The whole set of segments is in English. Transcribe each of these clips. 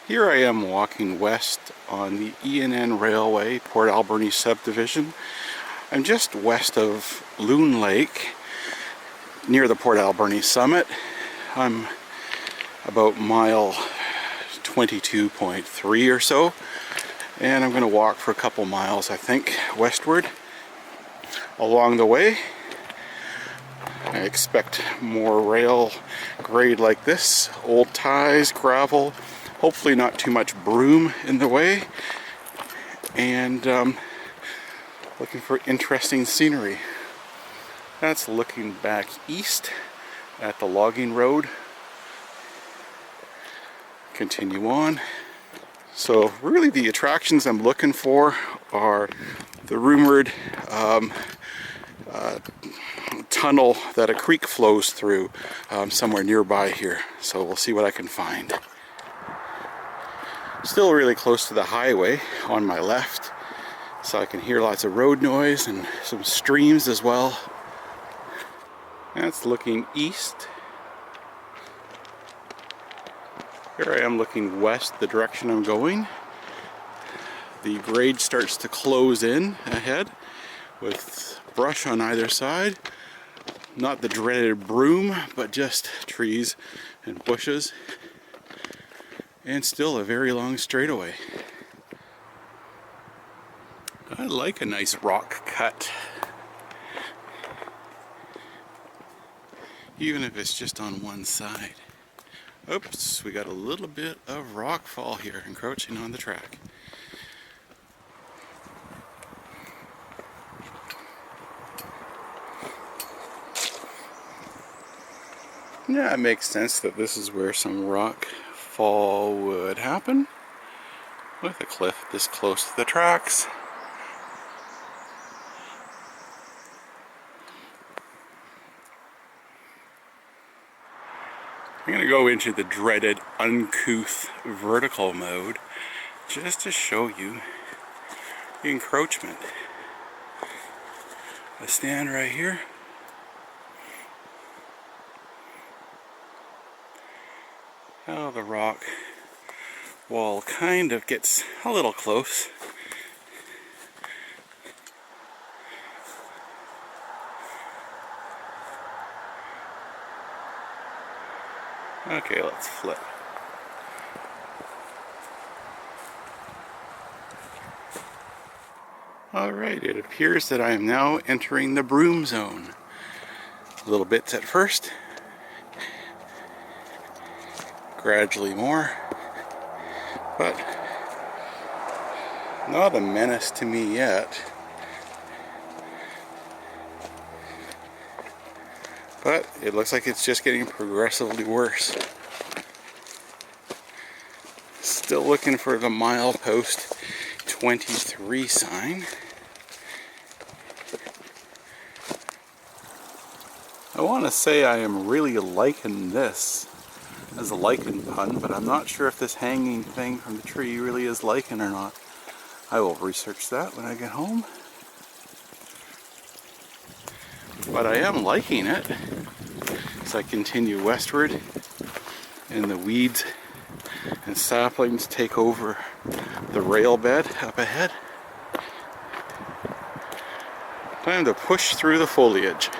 Here I am walking west on the E&N Railway, Port Alberni Subdivision. I'm just west of Loon Lake, near the Port Alberni summit. I'm about mile 22.3 or so, and I'm going to walk for a couple miles, I think, westward. Along the way, I expect more rail grade like this, old ties, gravel, hopefully not too much broom in the way, and looking for interesting scenery. That's looking back east at the logging road. Continue on. So really the attractions I'm looking for are the rumored tunnel that a creek flows through somewhere nearby here. So we'll see what I can find. Still really close to the highway on my left, so I can hear lots of road noise and some streams as well. That's looking east. Here I am looking west, the direction I'm going. The grade starts to close in ahead with brush on either side. Not the dreaded broom, but just trees and bushes. And still a very long straightaway. I like a nice rock cut. Even if it's just on one side. Oops, we got a little bit of rock fall here encroaching on the track. Yeah, it makes sense that this is where some rock fall would happen, with a cliff this close to the tracks. I'm going to go into the dreaded uncouth vertical mode just to show you the encroachment. I stand right here. Oh, the rock wall kind of gets a little close. Okay, let's flip. Alright, it appears that I am now entering the broom zone. Little bits at first. Gradually more, but not a menace to me yet. But it looks like it's just getting progressively worse. Still looking for the Milepost 23 sign. I want to say I am really liking this as a lichen pun, but I'm not sure if this hanging thing from the tree really is lichen or not. I will research that when I get home. But I am liking it as I continue westward and the weeds and saplings take over the rail bed up ahead. Time to push through the foliage.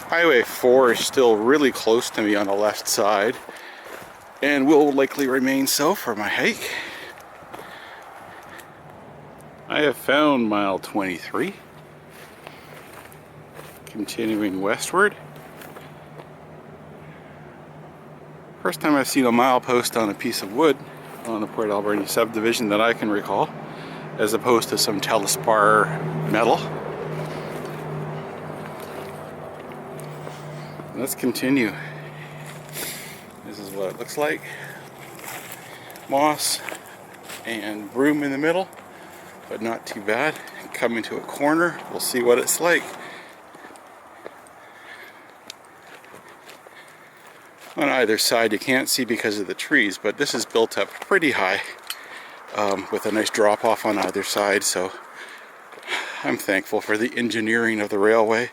Highway 4 is still really close to me on the left side and will likely remain so for my hike. I have found mile 23. Continuing westward. First time I've seen a milepost on a piece of wood on the Port Alberni subdivision that I can recall, as opposed to some telespar metal. Let's continue. This is what it looks like. Moss and broom in the middle, but not too bad. Coming to a corner, we'll see what it's like. On either side you can't see because of the trees, but this is built up pretty high with a nice drop off on either side, so I'm thankful for the engineering of the railway.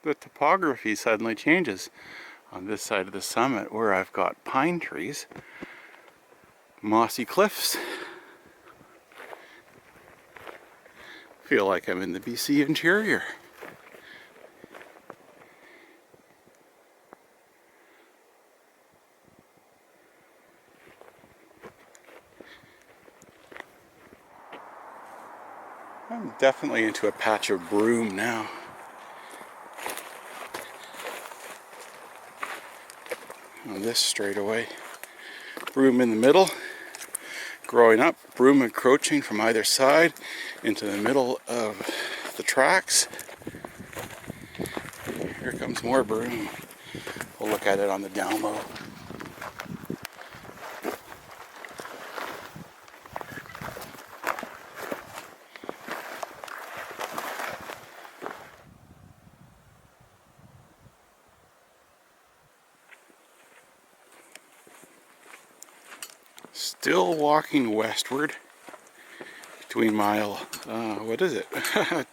The topography suddenly changes. on this side of the summit where I've got pine trees, mossy cliffs. Feel like I'm in the BC interior. I'm definitely into a patch of broom now. On this straightaway, broom in the middle. Growing up, broom encroaching from either side into the middle of the tracks. Here comes more broom. We'll look at it on the down low. Still walking westward between mile, what is it,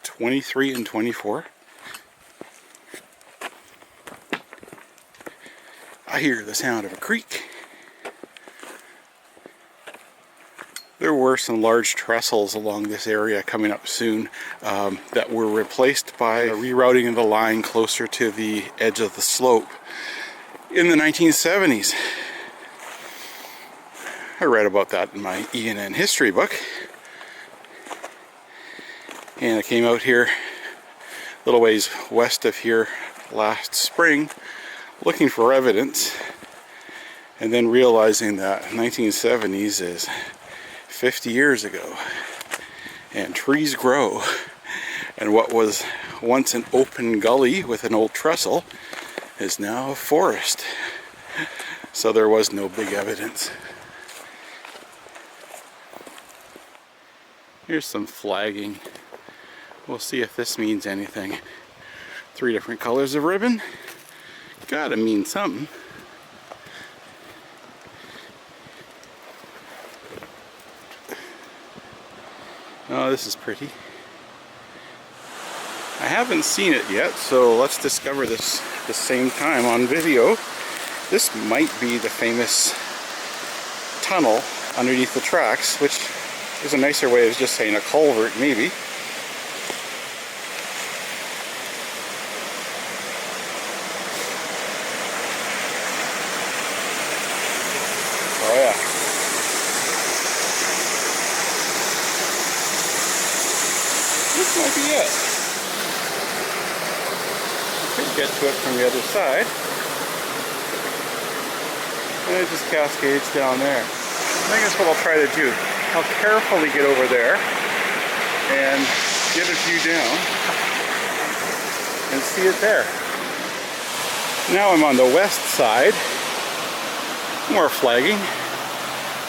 23 and 24. I hear the sound of a creek. There were some large trestles along this area coming up soon that were replaced by rerouting of the line closer to the edge of the slope in the 1970s. I read about that in my E&N history book. And I came out here a little ways west of here last spring looking for evidence, and then realizing that 1970s is 50 years ago and trees grow, and what was once an open gully with an old trestle is now a forest. So there was no big evidence. Here's some flagging. We'll see if this means anything. 3 different colors of ribbon. Gotta mean something. Oh, this is pretty. I haven't seen it yet, so let's discover this at the same time on video. This might be the famous tunnel underneath the tracks, which is a nicer way of just saying a culvert, maybe. Oh yeah. This might be it. Could get to it from the other side. And it just cascades down there. I think that's what I'll try to do. I'll carefully get over there and get a view down and see it there. Now I'm on the west side. More flagging.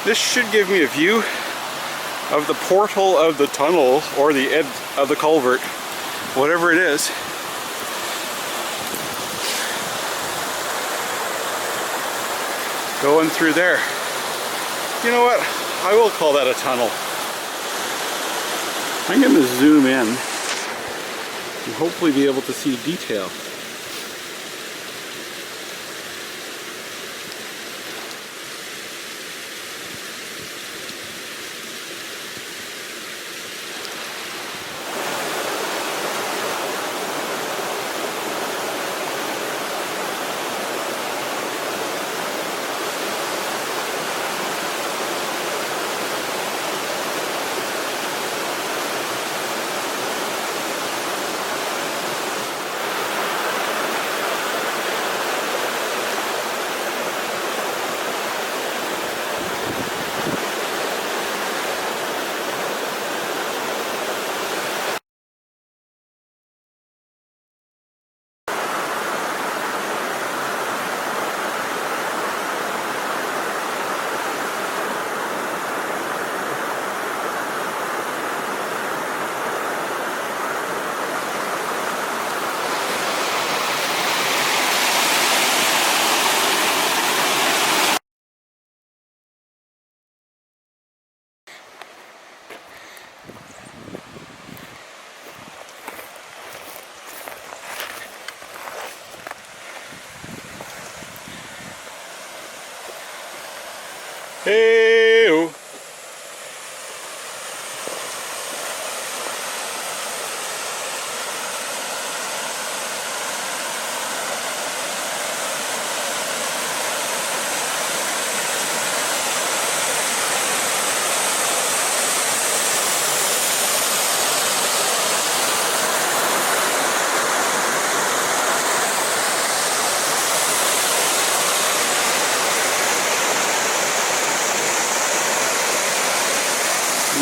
This should give me a view of the portal of the tunnel or the edge of the culvert, whatever it is. Going through there. You know what? I will call that a tunnel. I'm going to zoom in and hopefully be able to see detail.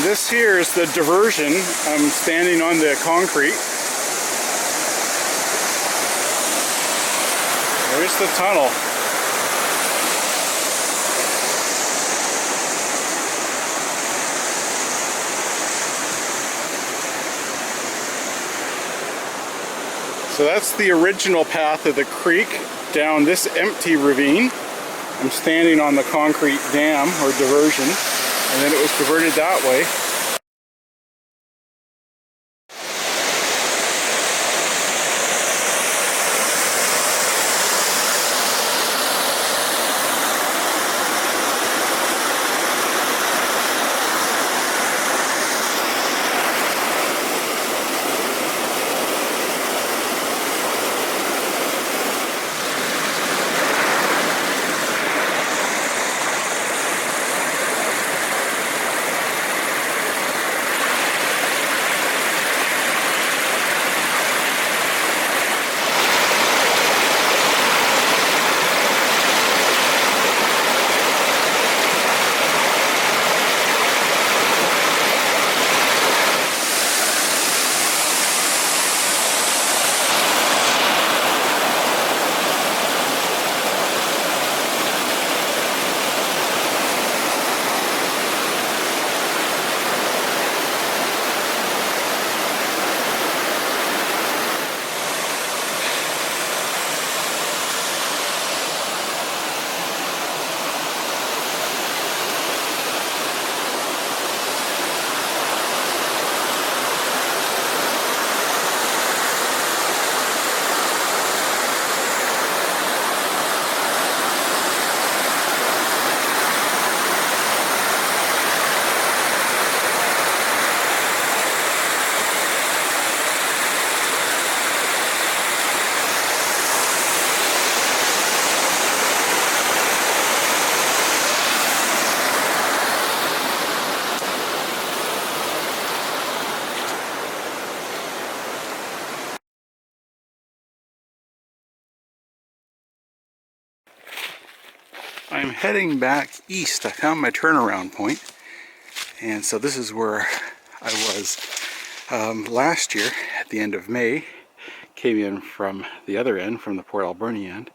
This here is the diversion. I'm standing on the concrete. There's the tunnel. So that's the original path of the creek down this empty ravine. I'm standing on the concrete dam or diversion, and then it was diverted that way. I'm heading back east. I found my turnaround point, and so this is where I was last year at the end of May. Came in from the other end, from the Port Alberni end,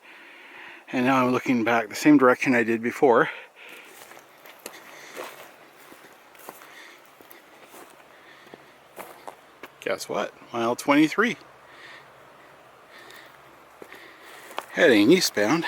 and now I'm looking back the same direction I did before. Guess what? Mile 23. Heading eastbound.